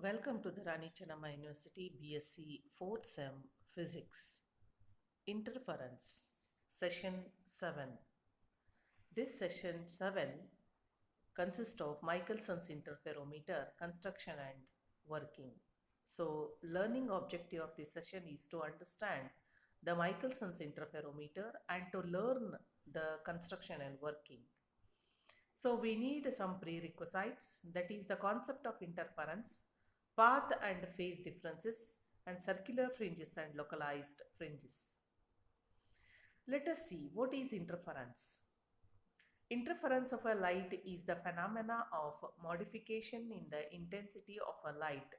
Welcome to the Rani Chennamma University BSc 4th Sem Physics Interference Session 7. This session 7 consists of Michelson's interferometer construction and working. So, learning objective of this session is to understand the Michelson's interferometer and to learn the construction and working. So we need some prerequisites, that is the concept of interference, path and phase differences, and circular fringes and localized fringes. Let us see what is interference. Interference of a light is the phenomena of modification in the intensity of a light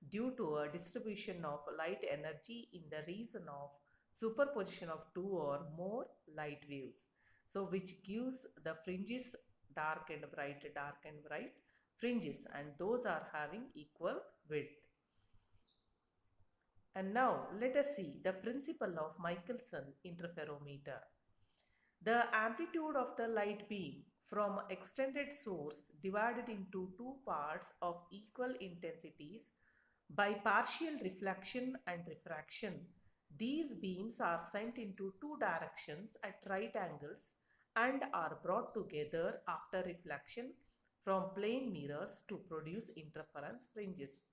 due to a distribution of light energy in the region of superposition of two or more light waves. So which gives the fringes dark and bright fringes, and those are having equal width. And now let us see the principle of Michelson interferometer. The amplitude of the light beam from extended source divided into two parts of equal intensities by partial reflection and refraction. These beams are sent into two directions at right angles and are brought together after reflection from plane mirrors to produce interference fringes.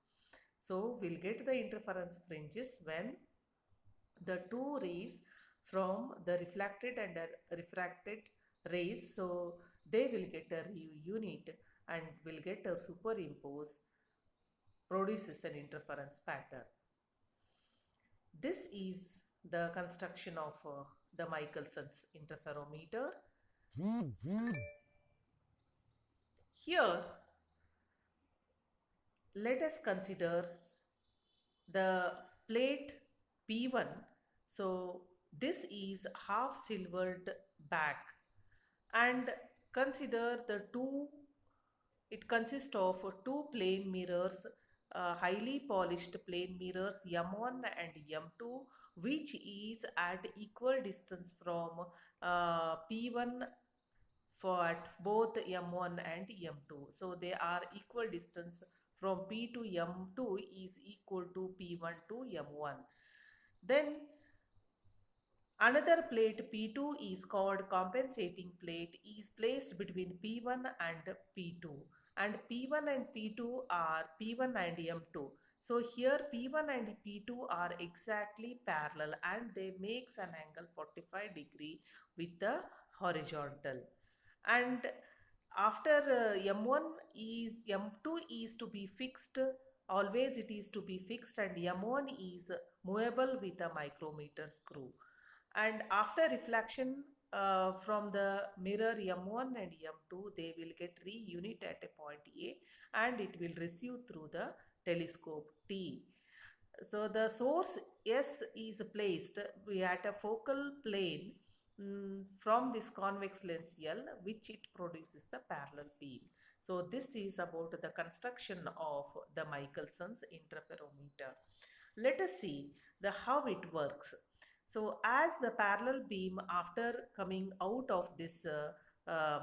So we'll get the interference fringes when the two rays from the reflected and refracted rays, so they will get a unit and will get a superimpose, produces an interference pattern. This is the construction of the Michelson's interferometer. Here let us consider the plate P1. So this is half silvered back, and consider the two, it consists of two plane mirrors, highly polished plane mirrors M1 and M2, which is at equal distance from P1 for at both M1 and M2. So they are equal distance from P to M2 is equal to P1 to M1. Then another plate P2 is called compensating plate, is placed between P1 and P2, and P1 and P2 are P1 and M2. So here P1 and P2 are exactly parallel and they makes an angle 45 degree with the horizontal. And after M1 is M2 is to be fixed, always it is to be fixed, and M1 is movable with a micrometer screw. And after reflection from the mirror M1 and M2, they will get reunit at a point A and it will receive through the telescope T. So the source S is placed at a focal plane from this convex lens L, which it produces the parallel beam. So this is about the construction of the Michelson's interferometer. Let us see the how it works. So as the parallel beam, after coming out of this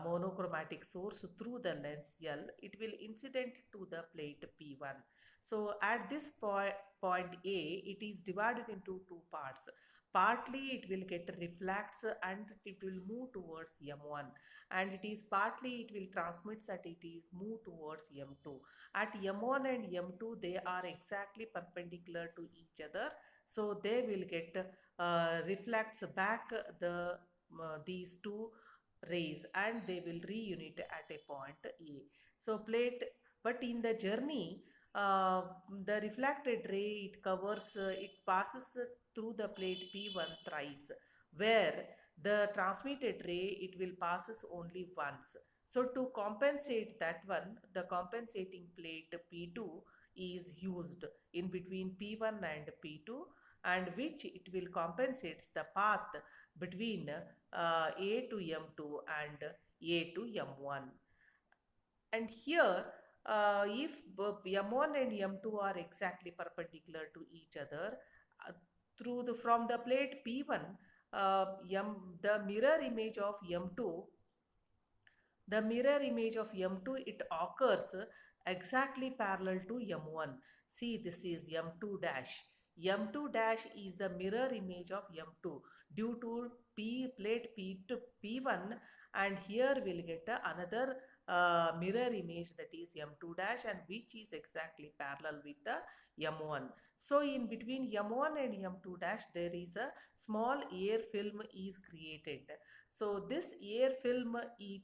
monochromatic source through the lens L, it will incident to the plate P1. So at this point A, it is divided into two parts. Partly it will get reflects and it will move towards M1, and it is partly it will transmits and it is move towards M2. At M1 and M2 they are exactly perpendicular to each other, so they will get reflects back the these two rays and they will reunite at a point A. So plate, but in the journey the reflected ray, it covers, it passes through the plate P1 thrice, where the transmitted ray, it will passes only once. So to compensate that one, the compensating plate P2 is used in between P1 and P2, and which it will compensates the path between A to M2 and A to M1. And here if M1 and M2 are exactly perpendicular to each other, through the from the plate P1, the mirror image of M2, the mirror image of M2, it occurs exactly parallel to M1. See, this is M2 dash. M2 dash is the mirror image of M2 due to P plate P to P1, and here we'll get another mirror image, that is M2 dash, and which is exactly parallel with the M1. So in between M1 and M2 dash there is a small air film is created. So this air film, it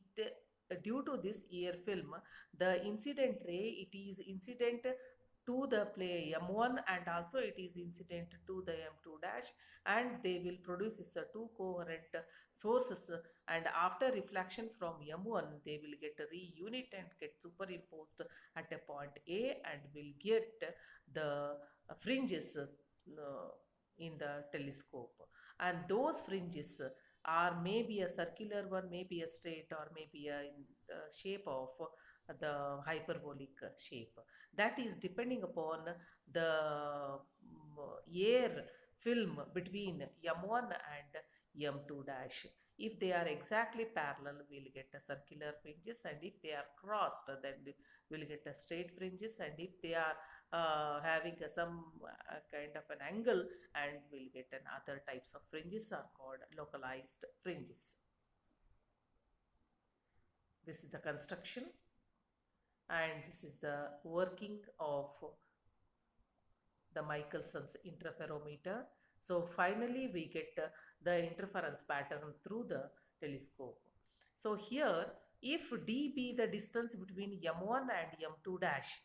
due to this air film, the incident ray, it is incident to the play M1, and also it is incident to the M2 dash, and they will produce two coherent sources, and after reflection from M1 they will get a reunit and get superimposed at a point A, and will get the fringes in the telescope, and those fringes are maybe a circular one, maybe a straight, or maybe a in the shape of the hyperbolic shape. That is depending upon the air film between M1 and M2 dash. If they are exactly parallel, we'll get a circular fringes, and if they are crossed, then we'll get a straight fringes, and if they are having some kind of an angle, and we'll get another types of fringes are called localized fringes. This is the construction, and this is the working of the Michelson's interferometer. So finally we get the interference pattern through the telescope. So here, if d be the distance between M1 and M2 dash,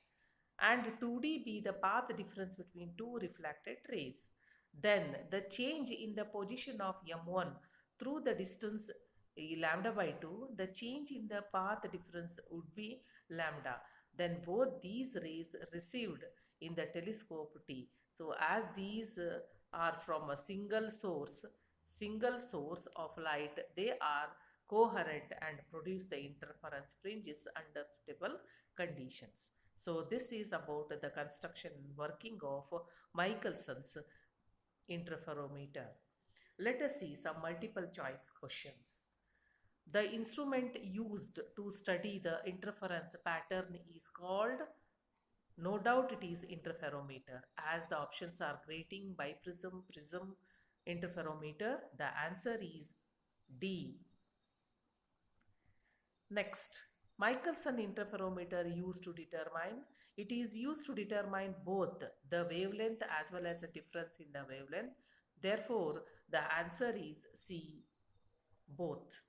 and 2d be the path difference between two reflected rays, then the change in the position of M1 through the distance lambda by 2, the change in the path difference would be lambda. Then both these rays received in the telescope T. So as these are from a single source of light, they are coherent and produce the interference fringes under suitable conditions. So this is about the construction and working of Michelson's interferometer. Let us see some multiple choice questions. The instrument used to study the interference pattern is called, no doubt it is interferometer, as the options are grating, biprism, prism, interferometer. The answer is D. Next, Michelson interferometer used to determine, it is used to determine both the wavelength as well as the difference in the wavelength. Therefore, the answer is C, both.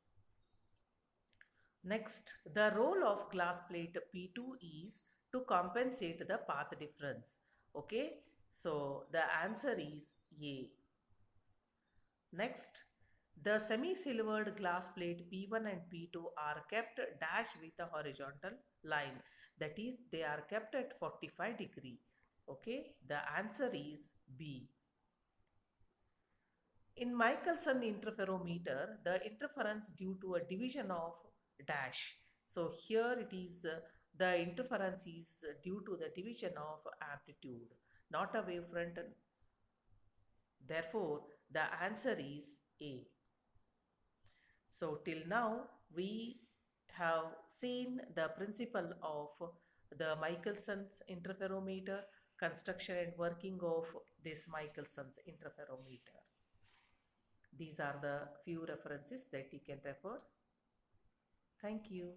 Next, the role of glass plate P2 is to compensate the path difference. Okay, so the answer is A. Next, the semi-silvered glass plate P1 and P2 are kept dash with a horizontal line. That is, they are kept at 45 degree. Okay, the answer is B. In Michelson interferometer, the interference due to a division of dash. So here it is, the interference is due to the division of amplitude, not a wavefront. Therefore, the answer is A. So till now, we have seen the principle of the Michelson's interferometer, construction and working of this Michelson's interferometer. These are the few references that you can refer. Thank you.